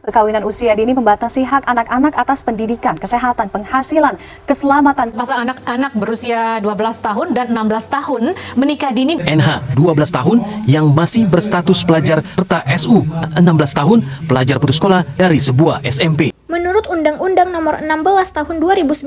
Perkawinan usia dini membatasi hak anak-anak atas pendidikan, kesehatan, penghasilan, keselamatan. Masa anak-anak berusia 12 tahun dan 16 tahun menikah dini. NH 12 tahun yang masih berstatus pelajar serta SU 16 tahun pelajar putus sekolah dari sebuah SMP. Menurut Undang-Undang Nomor 16 Tahun 2019,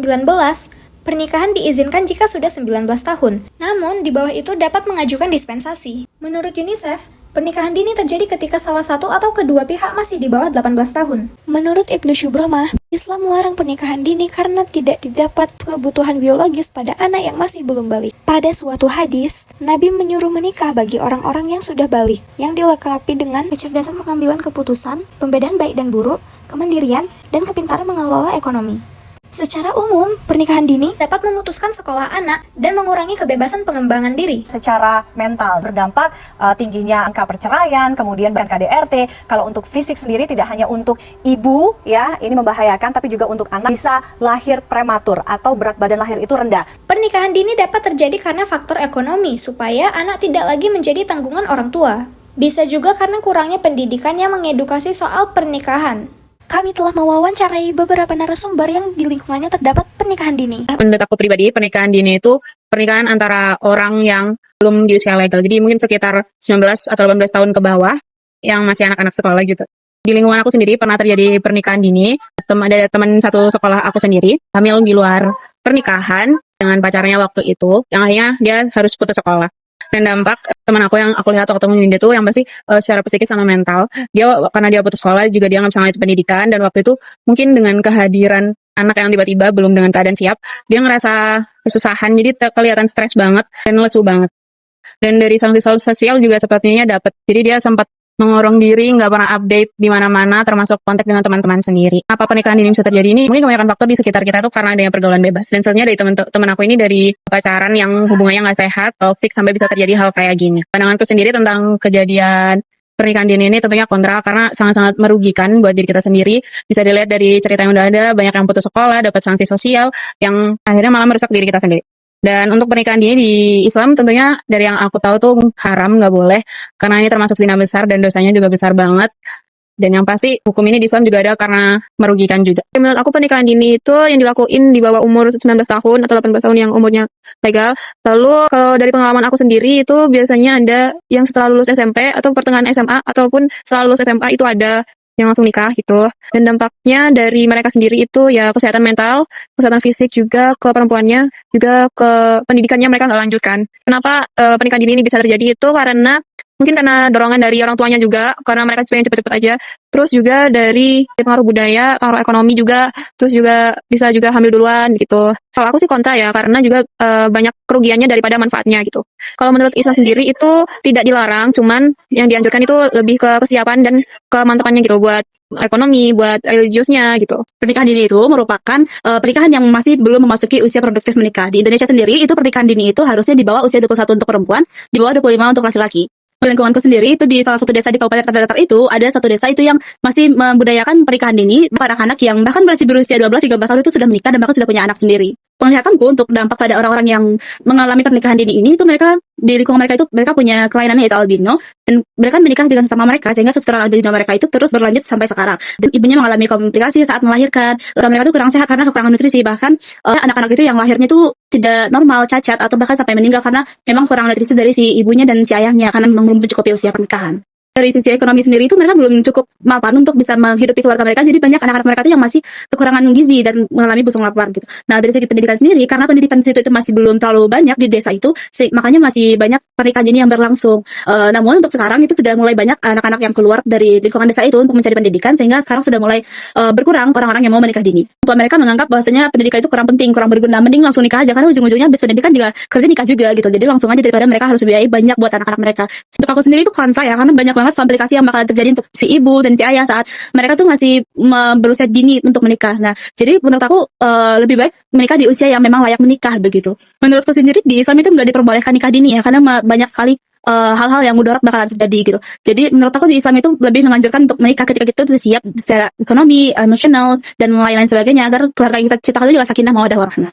pernikahan diizinkan jika sudah 19 tahun. Namun, di bawah itu dapat mengajukan dispensasi. Menurut UNICEF, pernikahan dini terjadi ketika salah satu atau kedua pihak masih di bawah 18 tahun. Menurut Ibnu Syubromah, Islam melarang pernikahan dini karena tidak didapat kebutuhan biologis pada anak yang masih belum balik. Pada suatu hadis, Nabi menyuruh menikah bagi orang-orang yang sudah balik, yang dilengkapi dengan kecerdasan pengambilan keputusan, pembedaan baik dan buruk, kemandirian, dan kepintaran mengelola ekonomi. Secara umum, pernikahan dini dapat memutuskan sekolah anak dan mengurangi kebebasan pengembangan diri. Secara mental berdampak tingginya angka perceraian, kemudian KDRT. Kalau untuk fisik sendiri tidak hanya untuk ibu ya, ini membahayakan, tapi juga untuk anak bisa lahir prematur atau berat badan lahir itu rendah. Pernikahan dini dapat terjadi karena faktor ekonomi supaya anak tidak lagi menjadi tanggungan orang tua. Bisa juga karena kurangnya pendidikan yang mengedukasi soal pernikahan. Kami telah mewawancarai beberapa narasumber yang di lingkungannya terdapat pernikahan dini. Menurut aku pribadi, pernikahan dini itu pernikahan antara orang yang belum di usia legal. Jadi mungkin sekitar 19 atau 18 tahun ke bawah yang masih anak-anak sekolah gitu. Di lingkungan aku sendiri pernah terjadi pernikahan dini. Ada teman satu sekolah aku sendiri hamil di luar pernikahan dengan pacarnya waktu itu. Yang akhirnya dia harus putus sekolah. Dan dampak teman aku yang aku lihat waktu temuin dia tuh yang pasti secara psikis sama mental, dia karena dia putus sekolah juga dia nggak bisa lanjut pendidikan, dan waktu itu mungkin dengan kehadiran anak yang tiba-tiba belum dengan keadaan siap, dia ngerasa kesusahan, jadi kelihatan stres banget dan lesu banget. Dan dari sanksi sosial juga sepertinya dapat, jadi dia sempat mengurung diri, nggak pernah update di mana-mana, termasuk kontak dengan teman-teman sendiri. Apa pernikahan ini bisa terjadi ini? Mungkin kebanyakan faktor di sekitar kita itu karena adanya pergaulan bebas. Dan selanjutnya dari teman-teman aku ini dari pacaran yang hubungannya nggak sehat, toksik, sampai bisa terjadi hal kayak gini. Pandanganku sendiri tentang kejadian pernikahan dini ini tentunya kontra, karena sangat-sangat merugikan buat diri kita sendiri. Bisa dilihat dari cerita yang udah ada, banyak yang putus sekolah, dapat sanksi sosial, yang akhirnya malah merusak diri kita sendiri. Dan untuk pernikahan dini di Islam tentunya dari yang aku tahu tuh haram, nggak boleh, karena ini termasuk zina besar dan dosanya juga besar banget. Dan yang pasti hukum ini di Islam juga ada karena merugikan juga. Menurut aku pernikahan dini itu yang dilakuin di bawah umur 19 tahun atau 18 tahun yang umurnya legal. Lalu kalau dari pengalaman aku sendiri itu biasanya ada yang setelah lulus SMP atau pertengahan SMA ataupun setelah lulus SMA itu ada yang langsung nikah gitu. Dan dampaknya dari mereka sendiri itu ya kesehatan mental, kesehatan fisik juga ke perempuannya, juga ke pendidikannya mereka nggak lanjutkan. Kenapa pernikahan dini ini bisa terjadi itu karena mungkin karena dorongan dari orang tuanya juga, karena mereka pengen cepet-cepet aja. Terus juga dari pengaruh budaya, pengaruh ekonomi juga, terus juga bisa juga hamil duluan gitu. Kalau aku sih kontra ya, karena juga banyak kerugiannya daripada manfaatnya gitu. Kalau menurut Islam sendiri itu tidak dilarang, cuman yang dianjurkan itu lebih ke kesiapan dan kemantapannya gitu, buat ekonomi, buat religiusnya gitu. Pernikahan dini itu merupakan pernikahan yang masih belum memasuki usia produktif menikah. Di Indonesia sendiri itu pernikahan dini itu harusnya di bawah usia 21 untuk perempuan, di bawah 25 untuk laki-laki. Lingkunganku sendiri itu di salah satu desa di Kabupaten Tanah itu ada satu desa itu yang masih membudayakan pernikahan dini para anak yang bahkan masih berusia 12-13 tahun itu sudah menikah dan bahkan sudah punya anak sendiri. Penglihatanku untuk dampak pada orang-orang yang mengalami pernikahan dini ini itu mereka di lingkungan mereka itu mereka punya kelainannya yaitu albino, dan mereka menikah dengan sesama mereka sehingga keturunan albino mereka itu terus berlanjut sampai sekarang. Dan ibunya mengalami komplikasi saat melahirkan. Mereka itu kurang sehat karena kekurangan nutrisi, bahkan anak-anak itu yang lahirnya itu tidak normal, cacat atau bahkan sampai meninggal karena memang kurang nutrisi dari si ibunya dan si ayahnya karena belum mencukupi usia pernikahan. Dari sisi ekonomi sendiri itu mereka belum cukup mapan untuk bisa menghidupi keluarga mereka, jadi banyak anak-anak mereka itu yang masih kekurangan gizi dan mengalami busung lapar gitu. Nah dari segi pendidikan sendiri, karena pendidikan di situ itu masih belum terlalu banyak di desa itu, makanya masih banyak pernikahan dini yang berlangsung. Namun untuk sekarang itu sudah mulai banyak anak-anak yang keluar dari lingkungan desa itu untuk mencari pendidikan, sehingga sekarang sudah mulai berkurang orang-orang yang mau menikah dini. Tua mereka menganggap bahwasanya pendidikan itu kurang penting, kurang berguna, mending langsung nikah aja karena ujung-ujungnya habis pendidikan juga kerja nikah juga gitu. Jadi langsung aja daripada mereka harus biayai banyak buat anak-anak mereka. Untuk aku sendiri itu kontra ya, karena banyak banget komplikasi yang bakal terjadi untuk si ibu dan si ayah saat mereka tuh masih berusia dini untuk menikah. Nah, jadi menurut aku lebih baik menikah di usia yang memang layak menikah begitu. Menurutku sendiri di Islam itu nggak diperbolehkan nikah dini ya, karena banyak sekali hal-hal yang mudarat bakalan terjadi gitu. Jadi menurut aku di Islam itu lebih menganjurkan untuk menikah ketika kita sudah siap secara ekonomi, emosional, dan lain-lain sebagainya agar keluarga kita ciptakan itu juga sakinah mawaddah warahmah.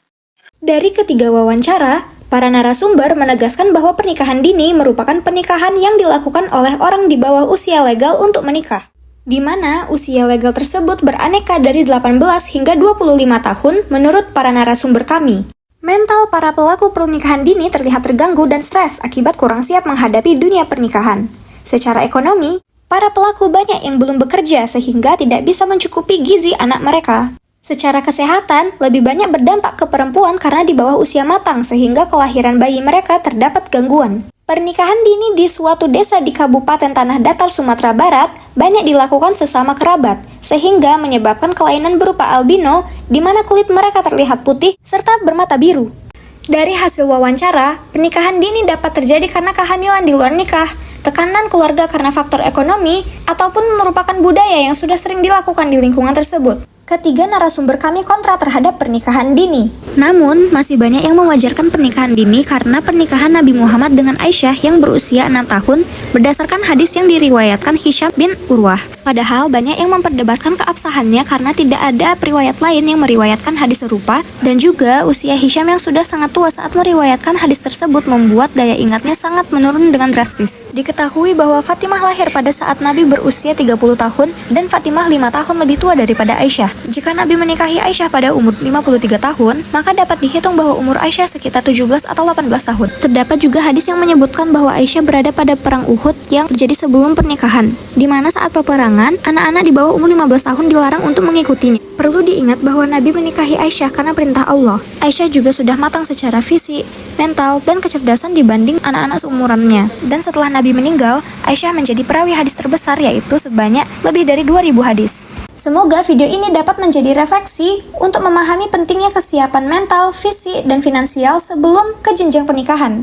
Dari ketiga wawancara, para narasumber menegaskan bahwa pernikahan dini merupakan pernikahan yang dilakukan oleh orang di bawah usia legal untuk menikah. di mana usia legal tersebut beraneka dari 18 hingga 25 tahun menurut para narasumber kami. Mental para pelaku pernikahan dini terlihat terganggu dan stres akibat kurang siap menghadapi dunia pernikahan. Secara ekonomi, para pelaku banyak yang belum bekerja sehingga tidak bisa mencukupi gizi anak mereka. Secara kesehatan, lebih banyak berdampak ke perempuan karena di bawah usia matang sehingga kelahiran bayi mereka terdapat gangguan. Pernikahan dini di suatu desa di Kabupaten Tanah Datar, Sumatera Barat banyak dilakukan sesama kerabat, sehingga menyebabkan kelainan berupa albino di mana kulit mereka terlihat putih serta bermata biru. Dari hasil wawancara, pernikahan dini dapat terjadi karena kehamilan di luar nikah, tekanan keluarga karena faktor ekonomi, ataupun merupakan budaya yang sudah sering dilakukan di lingkungan tersebut. Ketiga narasumber kami kontra terhadap pernikahan dini. Namun, masih banyak yang mewajarkan pernikahan dini karena pernikahan Nabi Muhammad dengan Aisyah yang berusia 6 tahun berdasarkan hadis yang diriwayatkan Hisham bin Urwah. Padahal banyak yang memperdebatkan keabsahannya karena tidak ada riwayat lain yang meriwayatkan hadis serupa, dan juga usia Hisham yang sudah sangat tua saat meriwayatkan hadis tersebut membuat daya ingatnya sangat menurun dengan drastis. Diketahui bahwa Fatimah lahir pada saat Nabi berusia 30 tahun dan Fatimah 5 tahun lebih tua daripada Aisyah. Jika Nabi menikahi Aisyah pada umur 53 tahun, maka dapat dihitung bahwa umur Aisyah sekitar 17 atau 18 tahun. Terdapat juga hadis yang menyebutkan bahwa Aisyah berada pada perang Uhud yang terjadi sebelum pernikahan, di mana saat peperangan, anak-anak di bawah umur 15 tahun dilarang untuk mengikutinya. Perlu diingat bahwa Nabi menikahi Aisyah karena perintah Allah. Aisyah juga sudah matang secara fisik, mental, dan kecerdasan dibanding anak-anak seumurannya. Dan setelah Nabi meninggal, Aisyah menjadi perawi hadis terbesar, yaitu sebanyak lebih dari 2000 hadis. Semoga video ini dapat menjadi refleksi untuk memahami pentingnya kesiapan mental, fisik, dan finansial sebelum ke jenjang pernikahan.